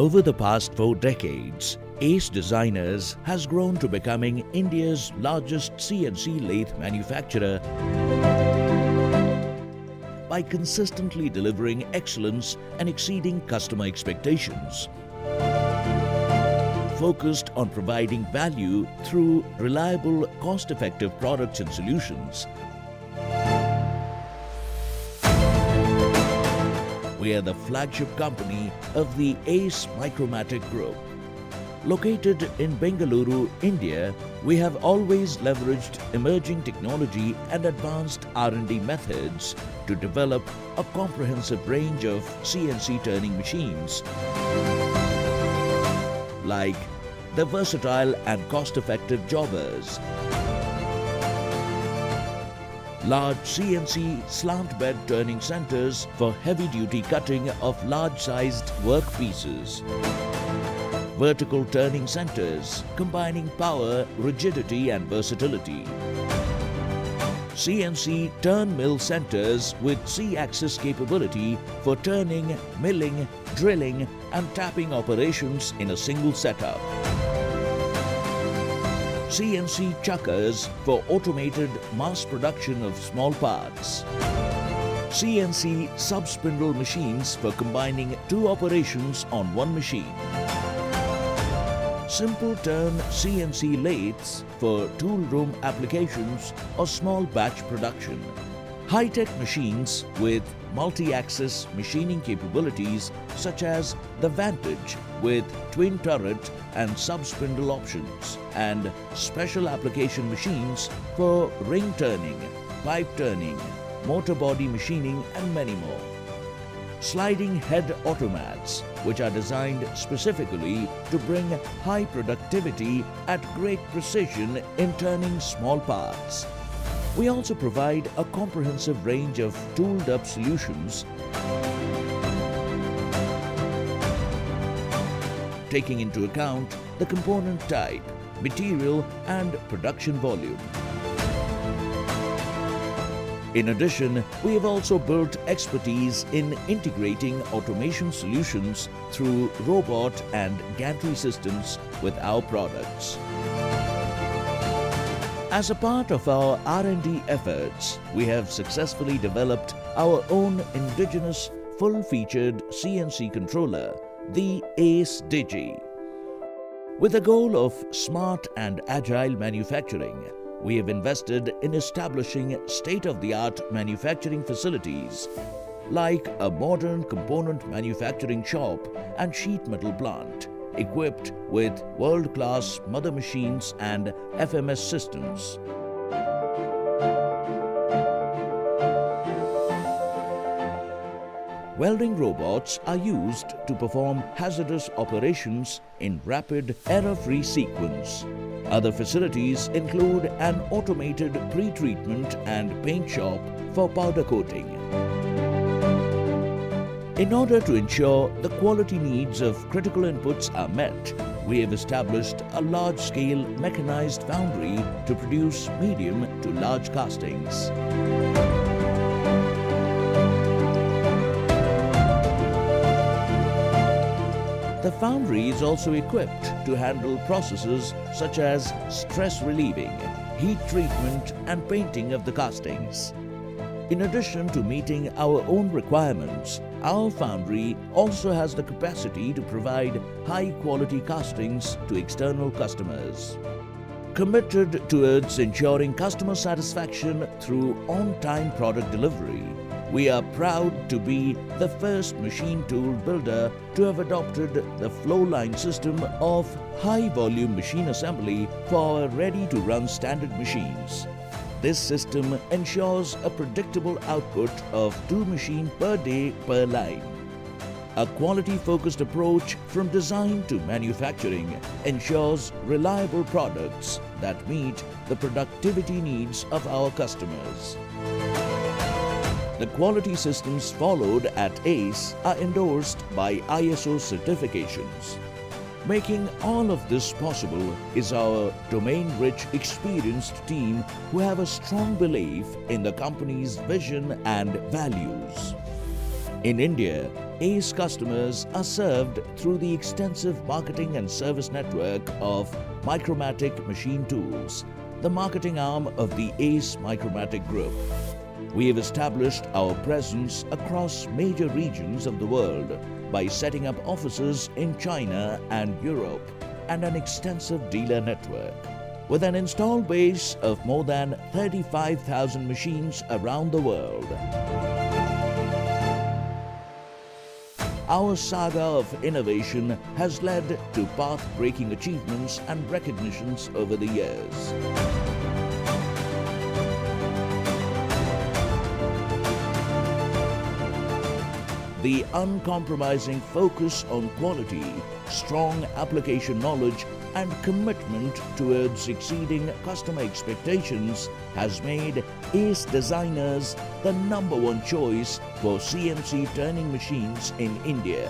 Over the past 4 decades, Ace Designers has grown to becoming India's largest CNC lathe manufacturer by consistently delivering excellence and exceeding customer expectations. Focused on providing value through reliable, cost-effective products and solutions, we are the flagship company of the Ace Micromatic Group. Located in Bengaluru, India, we have always leveraged emerging technology and advanced R&D methods to develop a comprehensive range of CNC turning machines, like the versatile and cost-effective jobbers, large CNC slant bed turning centers for heavy-duty cutting of large-sized workpieces, vertical turning centers combining power, rigidity and versatility, CNC Turnmill Centers with C-axis capability for turning, milling, drilling and tapping operations in a single setup, CNC chuckers for automated mass production of small parts, CNC sub-spindle machines for combining 2 operations on one machine, simple turn CNC lathes for tool room applications or small batch production, high-tech machines with multi-axis machining capabilities such as the VANTAGE with twin turret and sub-spindle options, and special application machines for ring turning, pipe turning, motor body machining and many more. Sliding head automats, which are designed specifically to bring high productivity at great precision in turning small parts. We also provide a comprehensive range of tooled-up solutions, taking into account the component type, material and production volume. In addition, we have also built expertise in integrating automation solutions through robot and gantry systems with our products. As a part of our R&D efforts, we have successfully developed our own indigenous full-featured CNC controller, the Ace Digi. With the goal of smart and agile manufacturing, we have invested in establishing state-of-the-art manufacturing facilities like a modern component manufacturing shop and sheet metal plant equipped with world-class mother machines and FMS systems. Welding robots are used to perform hazardous operations in rapid, error-free sequence. Other facilities include an automated pre-treatment and paint shop for powder coating. In order to ensure the quality needs of critical inputs are met, we have established a large-scale mechanized foundry to produce medium to large castings. The foundry is also equipped to handle processes such as stress relieving, heat treatment and painting of the castings. In addition to meeting our own requirements, our foundry also has the capacity to provide high-quality castings to external customers. Committed towards ensuring customer satisfaction through on-time product delivery, we are proud to be the first machine tool builder to have adopted the flow line system of high-volume machine assembly for our ready-to-run standard machines. This system ensures a predictable output of 2 machines per day per line. A quality-focused approach from design to manufacturing ensures reliable products that meet the productivity needs of our customers. The quality systems followed at Ace are endorsed by ISO certifications. Making all of this possible is our domain-rich, experienced team who have a strong belief in the company's vision and values. In India, ACE customers are served through the extensive marketing and service network of Micromatic Machine Tools, the marketing arm of the ACE Micromatic Group. We have established our presence across major regions of the world by setting up offices in China and Europe and an extensive dealer network. With an installed base of more than 35,000 machines around the world. Our saga of innovation has led to path-breaking achievements and recognitions over the years. The uncompromising focus on quality, strong application knowledge and commitment towards exceeding customer expectations has made ACE Designers the #1 choice for CNC turning machines in India.